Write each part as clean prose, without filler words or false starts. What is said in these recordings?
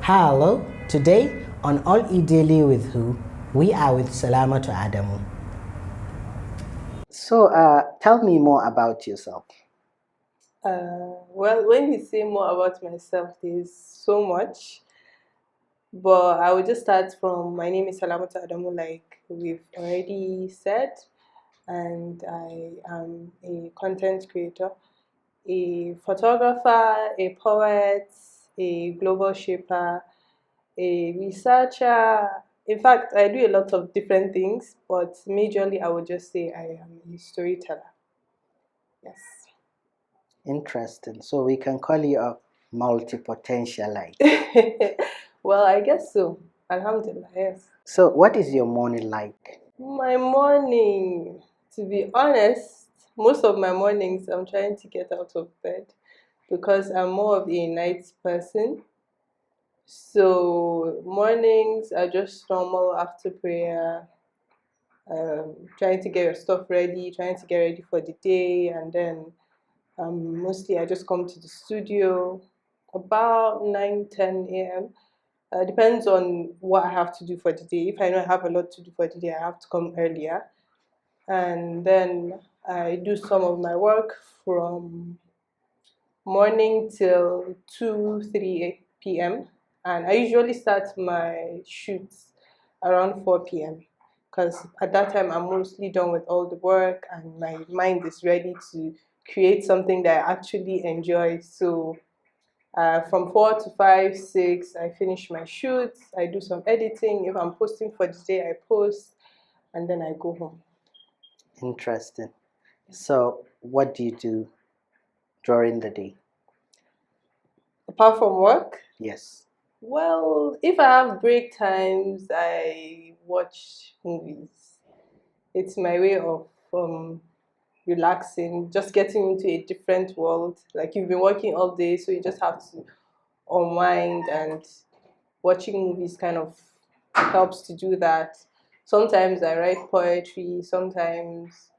Hello, today on All Eat Daily with Who, we are with Salamatu Adamu. So, tell me more about yourself. Well, when you say more about myself, there's so much, but I will just start from my name is Salamatu Adamu, like we've already said, and I am a content creator, a photographer, a poet, a global shaper, a researcher. In fact, I do a lot of different things, but majorly I would just say I am a storyteller. Yes. Interesting. So, we can call you a multi-potentialite. Well, I guess so. Alhamdulillah, yes. So, what is your morning like? My morning, to be honest, most of my mornings I'm trying to get out of bed because I'm more of a night person. So mornings are just normal after prayer, trying to get your stuff ready, trying to get ready for the day, and then mostly I just come to the studio about 9, 10 a.m. Depends on what I have to do for the day. If I know I have a lot to do for the day, I have to come earlier. And then I do some of my work from morning till 2, 3 p.m. And I usually start my shoots around 4 p.m. because at that time I'm mostly done with all the work and my mind is ready to create something that I actually enjoy. So from 4 to 5, 6, I finish my shoots. I do some editing. If I'm posting for the day, I post, and then I go home. Interesting. So, what do you do during the day? Apart from work, Yes. well, if I have break times, I watch movies. It's my way of relaxing, just getting into a different world. Like you've been working all day, so you just have to unwind, and watching movies kind of helps to do that. Sometimes I write poetry, sometimes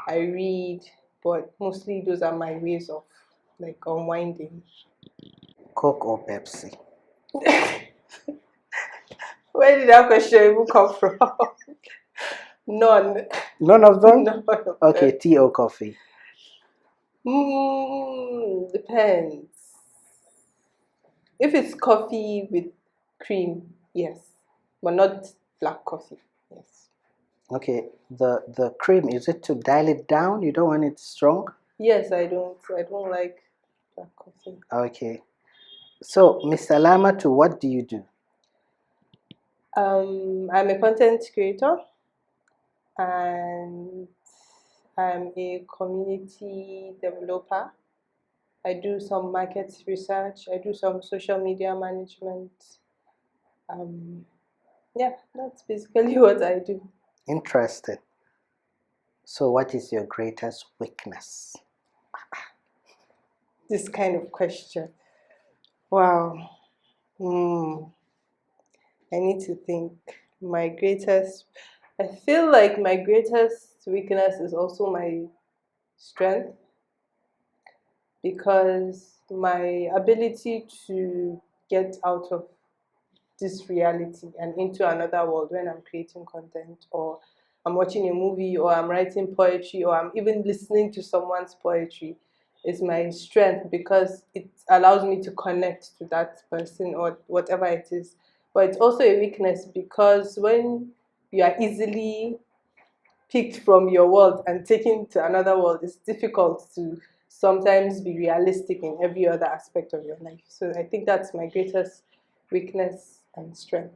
I read, but mostly those are my ways of like unwinding. Coke or Pepsi? Where did that question even come from? None. None of them? None of Okay, them. tea or coffee? Depends. If it's coffee with cream, yes, but not black coffee. Yes. Okay, the cream, is it to dial it down? You don't want it strong? Yes, I don't. I don't like black coffee. Okay. So, Miss Salamatu, what do you do? I'm a content creator and I'm a community developer. I do some market research. I do some social media management. Um, yeah, that's basically what I do. Interesting. So, what is your greatest weakness? This kind of question. Wow. Hmm. I need to think. My greatest, I feel like my greatest weakness is also my strength because my ability to get out of this reality and into another world when I'm creating content or I'm watching a movie or I'm writing poetry or I'm even listening to someone's poetry is my strength because it allows me to connect to that person or whatever it is. But it's also a weakness because when you are easily picked from your world and taken to another world, it's difficult to sometimes be realistic in every other aspect of your life. So I think that's my greatest weakness and strength.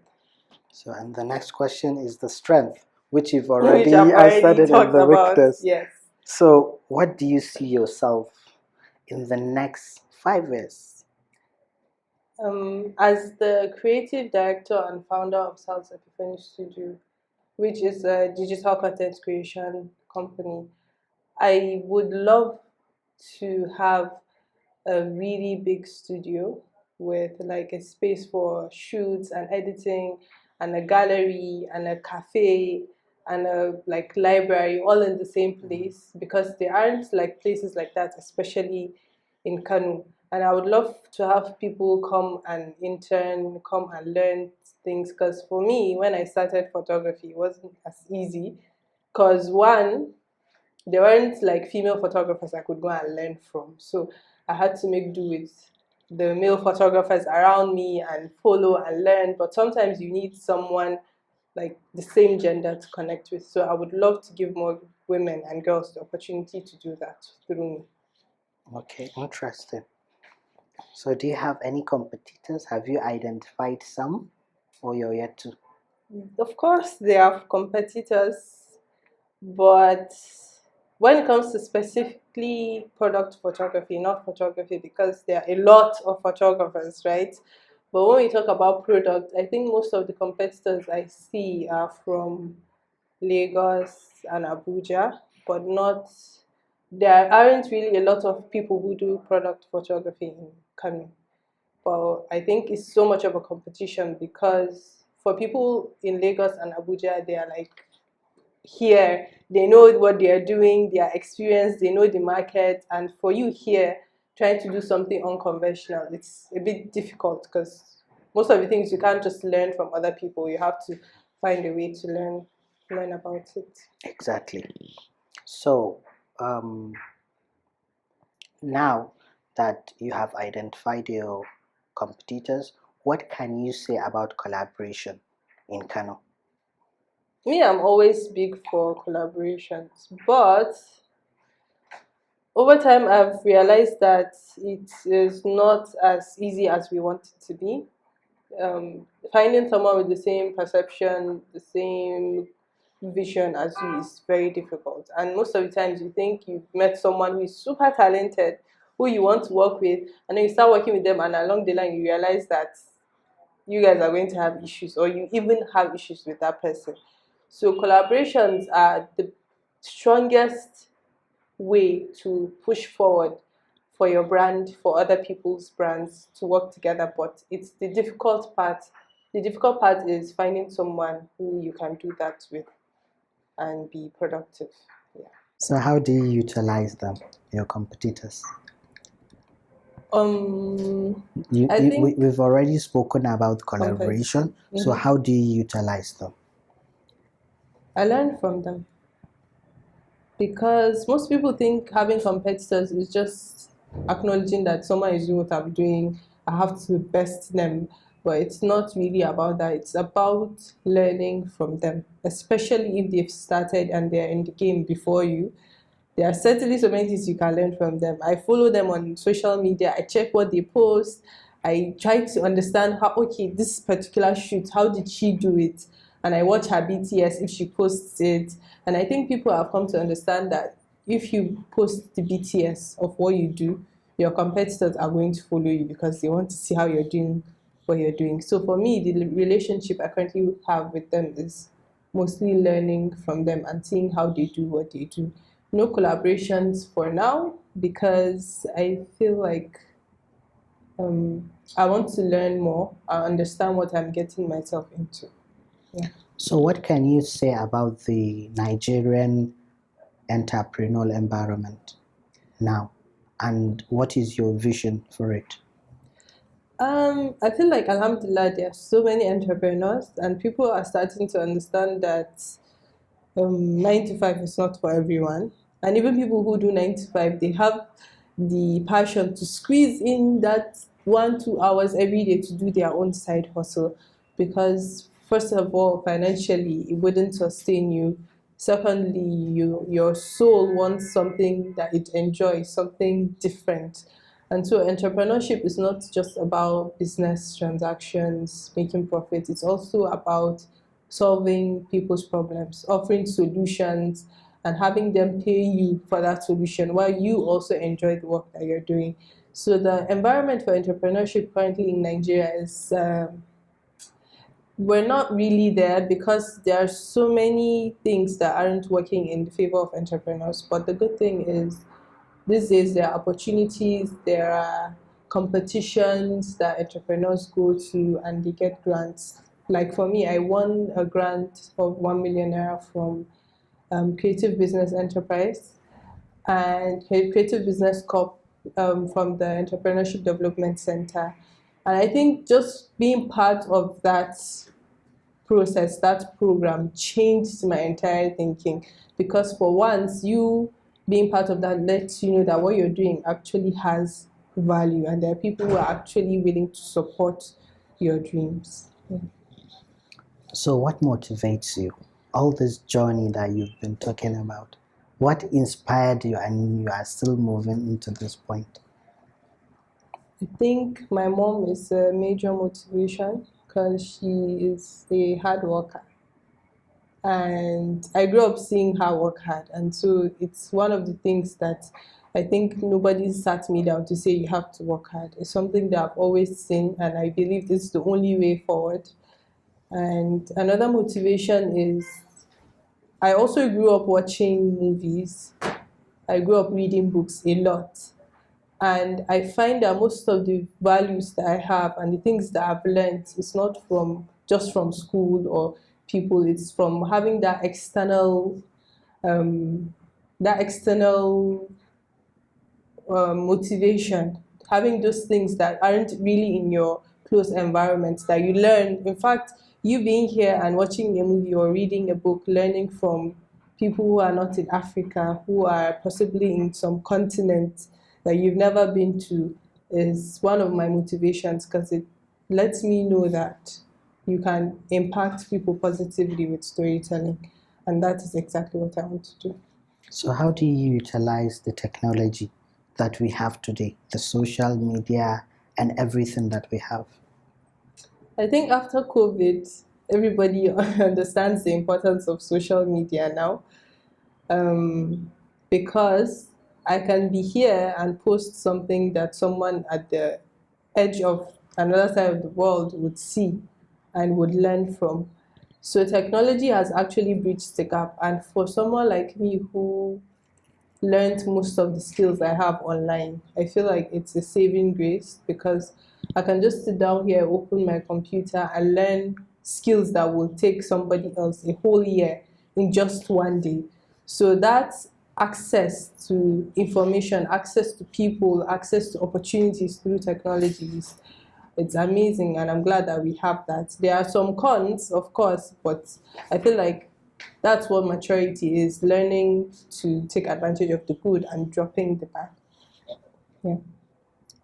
So, and the next question is the strength, which you've Which already I've answered already it in talked the about. weakness. Yes. So, what do you see yourself in the next 5 years? As the creative director and founder of South Epiphany Studio, which is a digital content creation company, I would love to have a really big studio with like a space for shoots and editing and a gallery and a cafe and a like library all in the same place because there aren't like places like that, especially in Kanu. And I would love to have people come and intern, come and learn things. Because for me, when I started photography, it wasn't as easy. Because one, there weren't like female photographers I could go and learn from. So I had to make do with the male photographers around me and follow and learn. But sometimes you need someone like the same gender to connect with. So I would love to give more women and girls the opportunity to do that through me. Okay, interesting. So, do you have any competitors? Have you identified some, or you're yet to? Of course, there are competitors, but when it comes to specifically product photography, not photography, because there are a lot of photographers, right? But when we talk about product, I think most of the competitors I see are from Lagos and Abuja, but not, there aren't really a lot of people who do product photography in Kano. But I think it's so much of a competition because for people in Lagos and Abuja, they are like here, they know what they are doing, they are experienced, they know the market. And for you here, trying to do something unconventional, it's a bit difficult because most of the things you can't just learn from other people. You have to find a way to learn about it. Exactly. So, now that you have identified your competitors, what can you say about collaboration in Kano? Me, I'm always big for collaborations, but over time I've realized that it is not as easy as we want it to be. Finding someone with the same perception, the same vision as you is very difficult. And most of the times you think you've met someone who is super talented, who you want to work with, and then you start working with them, and along the line you realize that you guys are going to have issues, or you even have issues with that person. So collaborations are the strongest way to push forward for your brand, for other people's brands to work together. But it's the difficult part. The difficult part is finding someone who you can do that with and be productive. Yeah. So, how do you utilize them, your competitors? I think We've already spoken about compared. collaboration. So, how do you utilize them? I learn from them because most people think having competitors is just acknowledging that someone is doing what I'm doing. I have to best them, but it's not really about that. It's about learning from them, especially if they've started and they're in the game before you. There are certainly so many things you can learn from them. I follow them on social media. I check what they post. I try to understand how, okay, this particular shoot, how did she do it? And I watch her BTS if she posts it. And I think people have come to understand that if you post the BTS of what you do, your competitors are going to follow you because they want to see how you're doing what you're doing. So for me, the relationship I currently have with them is mostly learning from them and seeing how they do what they do. No collaborations for now because I feel like I want to learn more. I understand what I'm getting myself into. Yeah. So, what can you say about the Nigerian entrepreneurial environment now, and what is your vision for it? I feel like Alhamdulillah, there are so many entrepreneurs, and people are starting to understand that 9 to 5 is not for everyone. And even people who do 9 to 5, they have the passion to squeeze in that 1 2 hours every day to do their own side hustle. Because first of all, financially, it wouldn't sustain you. Secondly, your soul wants something that it enjoys, something different. And so entrepreneurship is not just about business transactions, making profits. It's also about solving people's problems, offering solutions, and having them pay you for that solution while you also enjoy the work that you're doing. So the environment for entrepreneurship currently in Nigeria is we're not really there because there are so many things that aren't working in the favor of entrepreneurs. But the good thing is these days there are opportunities, there are competitions that entrepreneurs go to and they get grants. Like for me, I won a grant of 1 million naira from Creative Business Enterprise, and Creative Business Corp from the Entrepreneurship Development Center. And I think just being part of that process, that program, changed my entire thinking. Because for once, you being part of that lets you know that what you're doing actually has value, and there are people who are actually willing to support your dreams. Yeah. So, what motivates you? All this journey that you've been talking about, what inspired you, and you are still moving into this point? I think my mom is a major motivation because she is a hard worker. And I grew up seeing her work hard. And so it's one of the things that I think nobody sat me down to say you have to work hard. It's something that I've always seen, and I believe this is the only way forward. And another motivation is I also grew up watching movies. I grew up reading books a lot. And I find that most of the values that I have and the things that I've learned is not from just from school or people. It's from having um, that external motivation, having those things that aren't really in your close environment that you learn. In fact, you being here and watching a movie or reading a book, learning from people who are not in Africa, who are possibly in some continent that you've never been to, is one of my motivations because it lets me know that you can impact people positively with storytelling. And that is exactly what I want to do. So, how do you utilize the technology that we have today, the social media and everything that we have? I think after COVID, everybody understands the importance of social media now, because I can be here and post something that someone at the edge of another side of the world would see and would learn from. So technology has actually bridged the gap. And for someone like me who learned most of the skills I have online, I feel like it's a saving grace because I can just sit down here, open my computer, and learn skills that will take somebody else a whole year in just one day. So that access to information, access to people, access to opportunities through technologies, it's amazing, and I'm glad that we have that. There are some cons, of course, but I feel like that's what maturity is, learning to take advantage of the good and dropping the bad. Yeah.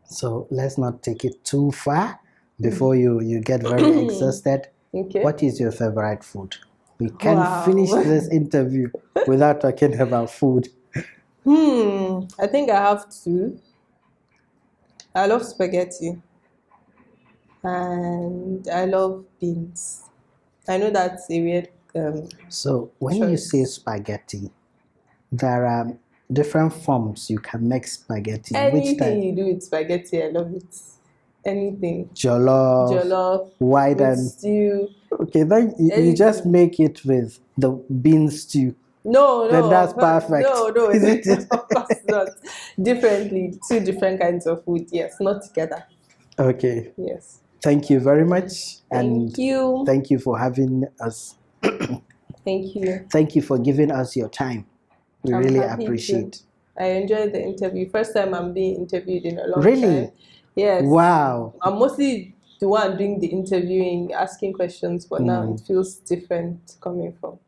So, let's not take it too far before you get very exhausted. Okay. What is your favorite food? We can't Wow. finish this interview without talking about food. I think I have two. I love spaghetti and I love beans. I know that's a weird So, when you choice. say spaghetti, there are different forms you can make spaghetti. Which Anything type? you do with spaghetti, I love it. Anything. Jollof, white with and stew. okay. Then you just make it with the bean stew. No, Then that's perfect. No, Isn't it? of course not. Differently, two different kinds of food. Yes, not together. Okay. Yes. Thank you very much. Thank you. Thank you for having us. Thank you. Thank you for giving us your time. We I'm really happy appreciate. I enjoyed the interview. First time I'm being interviewed in a long Really? time. Yes. Wow. I'm mostly the one doing the interviewing, asking questions, but now it feels different coming from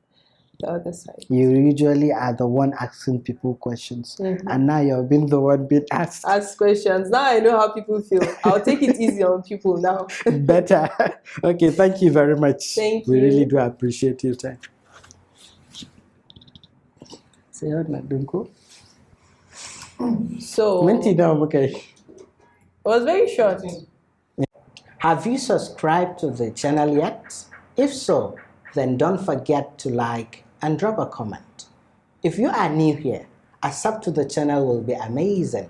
the other side. You usually are the one asking people questions, and now you're being the one being asked. Ask questions. Now I know how people feel. I'll take it easy on people now. Better. Okay, thank you very much. Thank We you. really do appreciate your time. Say what not doing cool. So Okay. it was very short. Have you subscribed to the channel yet? If so, then don't forget to like and drop a comment. If you are new here, a sub to the channel will be amazing,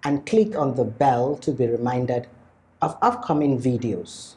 and click on the bell to be reminded of upcoming videos.